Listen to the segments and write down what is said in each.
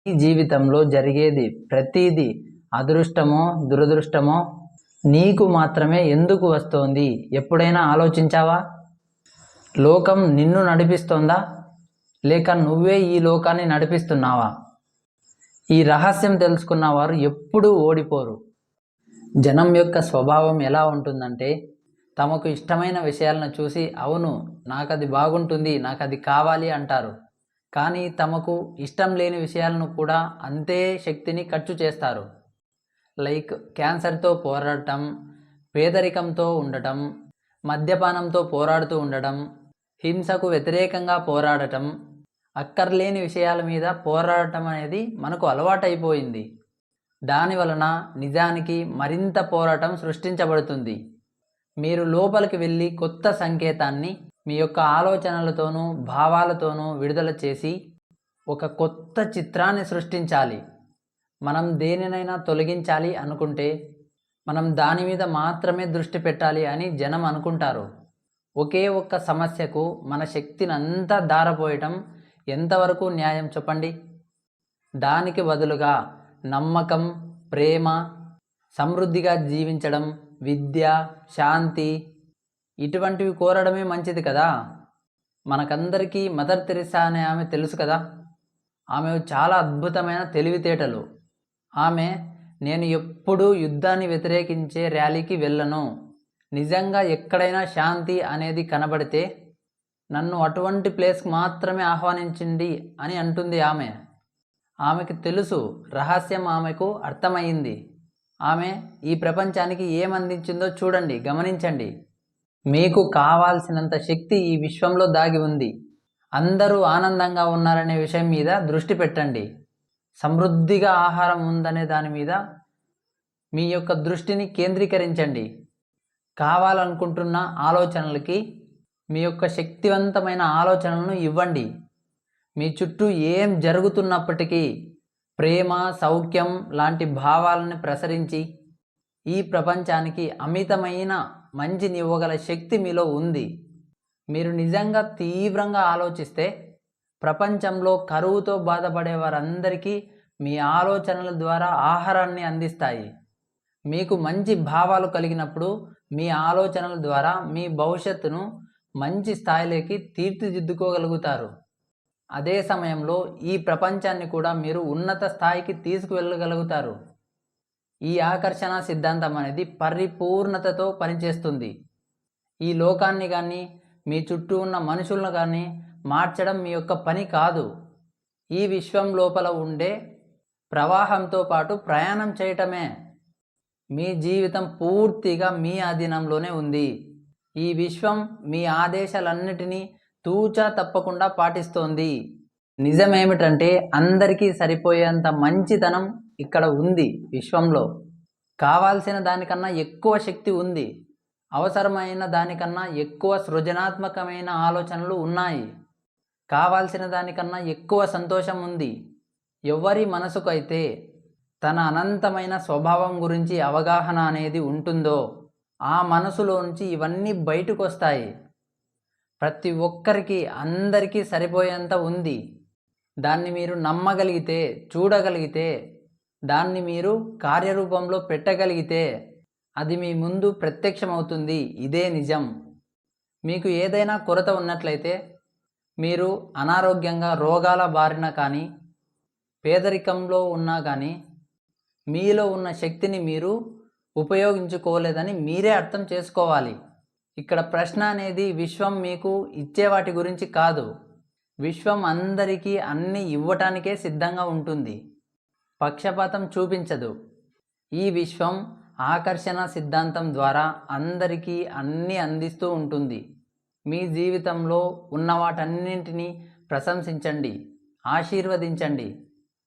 ఈ జీవితంలో జరిగేది ప్రతిదీ అదృష్టమో దురదృష్టమో నీకు మాత్రమే ఎందుకు వస్తోంది ఎప్పుడైనా ఆలోచించావా? లోకం నిన్ను నడిపిస్తోందా లేక నువ్వే ఈ లోకాన్ని నడిపిస్తున్నావా? ఈ రహస్యం తెలుసుకున్న వారు ఎప్పుడూ ఓడిపోరు. జనం యొక్క స్వభావం ఎలా ఉంటుందంటే తమకు ఇష్టమైన విషయాలను చూసి అవును నాకది బాగుంటుంది నాకది కావాలి అంటారు. కానీ తమకు ఇష్టం లేని విషయాలను కూడా అంతే శక్తిని ఖర్చు చేస్తారు. లైక్ క్యాన్సర్తో పోరాడటం, పేదరికంతో ఉండటం, మద్యపానంతో పోరాడుతూ ఉండటం, హింసకు వ్యతిరేకంగా పోరాడటం, అక్కర్లేని విషయాల మీద పోరాడటం అనేది మనకు అలవాటైపోయింది. దాని వలన నిజానికి మరింత పోరాటం సృష్టించబడుతుంది. మీరు లోపలికి వెళ్ళి కొత్త సంకేతాన్ని మీ యొక్క ఆలోచనలతోనూ భావాలతోనూ విడుదల చేసి ఒక కొత్త చిత్రాన్ని సృష్టించాలి. మనం దేనినైనా తొలగించాలి అనుకుంటే మనం దాని మీద మాత్రమే దృష్టి పెట్టాలి అని జనం అనుకుంటారు. ఒకే ఒక్క సమస్యకు మన శక్తిని అంతా ధారపోయటం ఎంతవరకు న్యాయం చెప్పండి? దానికి బదులుగా నమ్మకం, ప్రేమ, సమృద్ధిగా జీవించడం, విద్య, శాంతి ఇటువంటివి కోరడమే మంచిది కదా. మనకందరికీ మదర్ తెరిసా అనే ఆమె తెలుసు కదా. ఆమె చాలా అద్భుతమైన తెలివితేటలు. ఆమె నేను ఎప్పుడూ యుద్ధాన్ని వ్యతిరేకించే ర్యాలీకి వెళ్ళను, నిజంగా ఎక్కడైనా శాంతి అనేది కనబడితే నన్ను అటువంటి ప్లేస్కి మాత్రమే ఆహ్వానించండి అని అంటుంది ఆమె. ఆమెకు తెలుసు, రహస్యం ఆమెకు అర్థమైంది. ఆమె ఈ ప్రపంచానికి ఏమందించిందో చూడండి, గమనించండి. మీకు కావాల్సినంత శక్తి ఈ విశ్వంలో దాగి ఉంది. అందరూ ఆనందంగా ఉన్నారనే విషయం మీద దృష్టి పెట్టండి. సమృద్ధిగా ఆహారం ఉందనే దాని మీద మీ యొక్క దృష్టిని కేంద్రీకరించండి. కావాలనుకుంటున్న ఆలోచనలకి మీ యొక్క శక్తివంతమైన ఆలోచనలను ఇవ్వండి. మీ చుట్టూ ఏం జరుగుతున్నప్పటికీ ప్రేమ, సౌఖ్యం లాంటి భావాలను ప్రసరించి ఈ ప్రపంచానికి అమితమైన మంచిని ఇవ్వగల శక్తి మీలో ఉంది. మీరు నిజంగా తీవ్రంగా ఆలోచిస్తే ప్రపంచంలో కరువుతో బాధపడే వారందరికీ మీ ఆలోచనల ద్వారా ఆహారాన్ని అందిస్తాయి. మీకు మంచి భావాలు కలిగినప్పుడు మీ ఆలోచనల ద్వారా మీ భవిష్యత్తును మంచి స్థాయిలోకి తీర్చిదిద్దుకోగలుగుతారు. అదే సమయంలో ఈ ప్రపంచాన్ని కూడా మీరు ఉన్నత స్థాయికి తీసుకువెళ్ళగలుగుతారు. ఈ ఆకర్షణ సిద్ధాంతం అనేది పరిపూర్ణతతో పనిచేస్తుంది. ఈ లోకాన్ని కానీ మీ చుట్టూ ఉన్న మనుషులను కానీ మార్చడం మీ యొక్క పని కాదు. ఈ విశ్వం లోపల ఉండే ప్రవాహంతో పాటు ప్రయాణం చేయటమే. మీ జీవితం పూర్తిగా మీ ఆధీనంలోనే ఉంది. ఈ విశ్వం మీ ఆదేశాలన్నిటినీ తూచా తప్పకుండా పాటిస్తోంది. నిజమేమిటంటే అందరికీ సరిపోయేంత మంచితనం ఇక్కడ ఉంది. విశ్వంలో కావాల్సిన దానికన్నా ఎక్కువ శక్తి ఉంది. అవసరమైన దానికన్నా ఎక్కువ సృజనాత్మకమైన ఆలోచనలు ఉన్నాయి. కావాల్సిన దానికన్నా ఎక్కువ సంతోషం ఉంది. ఎవరి మనసుకైతే తన అనంతమైన స్వభావం గురించి అవగాహన అనేది ఉంటుందో ఆ మనసులోంచి ఇవన్నీ బయటకు వస్తాయి. ప్రతి ఒక్కరికి అందరికీ సరిపోయేంత ఉంది. దాన్ని మీరు నమ్మగలిగితే, చూడగలిగితే, దాన్ని మీరు కార్యరూపంలో పెట్టగలిగితే అది మీ ముందు ప్రత్యక్షమవుతుంది. ఇదే నిజం. మీకు ఏదైనా కొరత ఉన్నట్లయితే, మీరు అనారోగ్యంగా రోగాల బారిన కానీ పేదరికంలో ఉన్నా కానీ మీలో ఉన్న శక్తిని మీరు ఉపయోగించుకోలేదని మీరే అర్థం చేసుకోవాలి. ఇక్కడ ప్రశ్న అనేది విశ్వం మీకు ఇచ్చే వాటి గురించి కాదు. విశ్వం అందరికీ అన్నీ ఇవ్వటానికే సిద్ధంగా ఉంటుంది. పక్షపాతం చూపించదు. ఈ విశ్వం ఆకర్షణ సిద్ధాంతం ద్వారా అందరికీ అన్నీ అందిస్తూ ఉంటుంది. మీ జీవితంలో ఉన్న వాటన్నింటినీ ప్రశంసించండి, ఆశీర్వదించండి.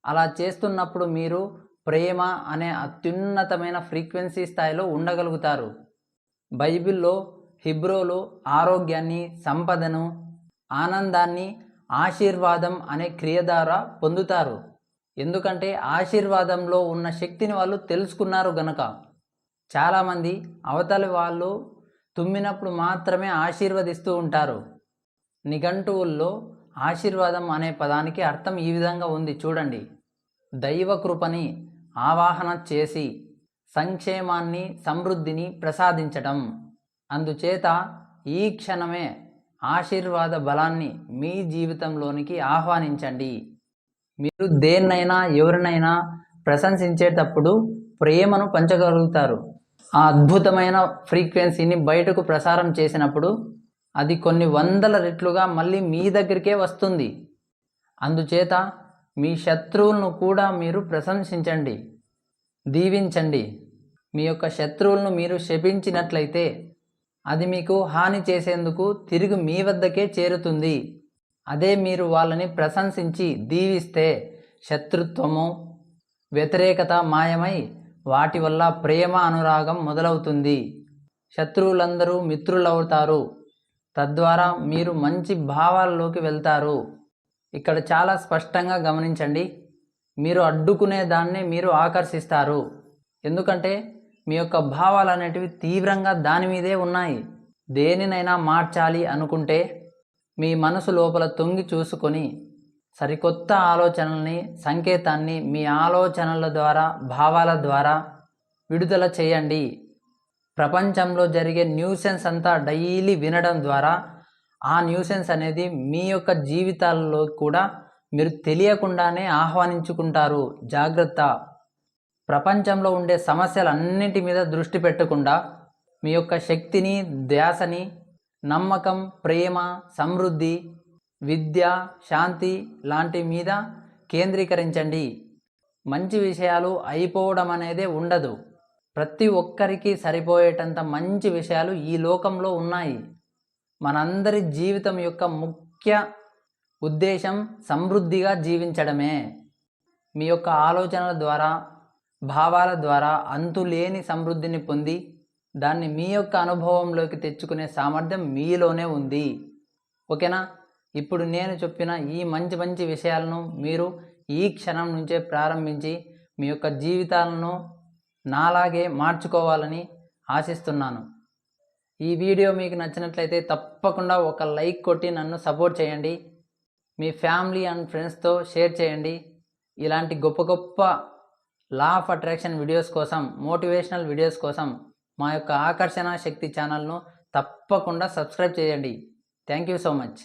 అలా చేస్తున్నప్పుడు మీరు ప్రేమ అనే అత్యున్నతమైన ఫ్రీక్వెన్సీ స్థాయిలో ఉండగలుగుతారు. బైబిల్లో హీబ్రూలు ఆరోగ్యాన్ని, సంపదను, ఆనందాన్ని ఆశీర్వాదం అనే క్రియ ద్వారా పొందుతారు. ఎందుకంటే ఆశీర్వాదంలో ఉన్న శక్తిని వాళ్ళు తెలుసుకున్నారు గనక. చాలామంది అవతలి వాళ్ళు తుమ్మినప్పుడు మాత్రమే ఆశీర్వదిస్తూ ఉంటారు. నిఘంటువుల్లో ఆశీర్వాదం అనే పదానికి అర్థం ఈ విధంగా ఉంది చూడండి. దైవ కృపని ఆవాహన చేసి సంక్షేమాన్ని సమృద్ధిని ప్రసాదించటం. అందుచేత ఈ క్షణమే ఆశీర్వాద బలాన్ని మీ జీవితంలోనికి ఆహ్వానించండి. మీరు దేన్నైనా ఎవరినైనా ప్రశంసించేటప్పుడు ప్రేమను పంచగలుగుతారు. ఆ అద్భుతమైన ఫ్రీక్వెన్సీని బయటకు ప్రసారం చేసినప్పుడు అది కొన్ని వందల రెట్లుగా మళ్ళీ మీ దగ్గరికే వస్తుంది. అందుచేత మీ శత్రువులను కూడా మీరు ప్రశంసించండి, దీవించండి. మీ యొక్క శత్రువులను మీరు శపించినట్లయితే అది మీకు హాని చేసేందుకు తిరిగి మీ వద్దకే చేరుతుంది. అదే మీరు వాళ్ళని ప్రశంసించి దీవిస్తే శత్రుత్వము, వ్యతిరేకత మాయమై వాటి వల్ల ప్రేమ, అనురాగం మొదలవుతుంది. శత్రువులందరూ మిత్రులవుతారు. తద్వారా మీరు మంచి భావాల్లోకి వెళ్తారు. ఇక్కడ చాలా స్పష్టంగా గమనించండి. మీరు అడ్డుకునే దాన్నే మీరు ఆకర్షిస్తారు. ఎందుకంటే మీ యొక్క భావాలు అనేటివి తీవ్రంగా దాని మీదే ఉన్నాయి. దేనినైనా మార్చాలి అనుకుంటే మీ మనసు లోపల తొంగి చూసుకొని సరికొత్త ఆలోచనల్ని, సంకేతాన్ని మీ ఆలోచనల ద్వారా, భావాల ద్వారా విడుదల చేయండి. ప్రపంచంలో జరిగే న్యూసెన్స్ అంతా డైలీ వినడం ద్వారా ఆ న్యూసెన్స్ అనేది మీ యొక్క జీవితాల్లో కూడా మీరు తెలియకుండానే ఆహ్వానించుకుంటారు. జాగ్రత్త. ప్రపంచంలో ఉండే సమస్యలన్నింటి మీద దృష్టి పెట్టకుండా మీ యొక్క శక్తిని, ధ్యాసని నమ్మకం, ప్రేమ, సమృద్ధి, విద్య, శాంతి లాంటి మీద కేంద్రీకరించండి. మంచి విషయాలు అయిపోవడం అనేదే ఉండదు. ప్రతి ఒక్కరికి సరిపోయేటంత మంచి విషయాలు ఈ లోకంలో ఉన్నాయి. మనందరి జీవితం యొక్క ముఖ్య ఉద్దేశం సమృద్ధిగా జీవించడమే. మీ యొక్క ఆలోచనల ద్వారా, భావాల ద్వారా అంతులేని సమృద్ధిని పొంది దాన్ని మీ యొక్క అనుభవంలోకి తెచ్చుకునే సామర్థ్యం మీలోనే ఉంది. ఓకేనా? ఇప్పుడు నేను చెప్పిన ఈ మంచి మంచి విషయాలను మీరు ఈ క్షణం నుంచే ప్రారంభించి మీ యొక్క జీవితాలను నాలాగే మార్చుకోవాలని ఆశిస్తున్నాను. ఈ వీడియో మీకు నచ్చినట్లయితే తప్పకుండా ఒక లైక్ కొట్టి నన్ను సపోర్ట్ చేయండి. మీ ఫ్యామిలీ అండ్ ఫ్రెండ్స్తో షేర్ చేయండి. ఇలాంటి గొప్ప గొప్ప లా ఆఫ్ అట్రాక్షన్ వీడియోస్ కోసం, మోటివేషనల్ వీడియోస్ కోసం మా యొక్క ఆకర్షణ శక్తి ఛానల్ను తప్పకుండా సబ్స్క్రైబ్ చేయండి. Thank you so much.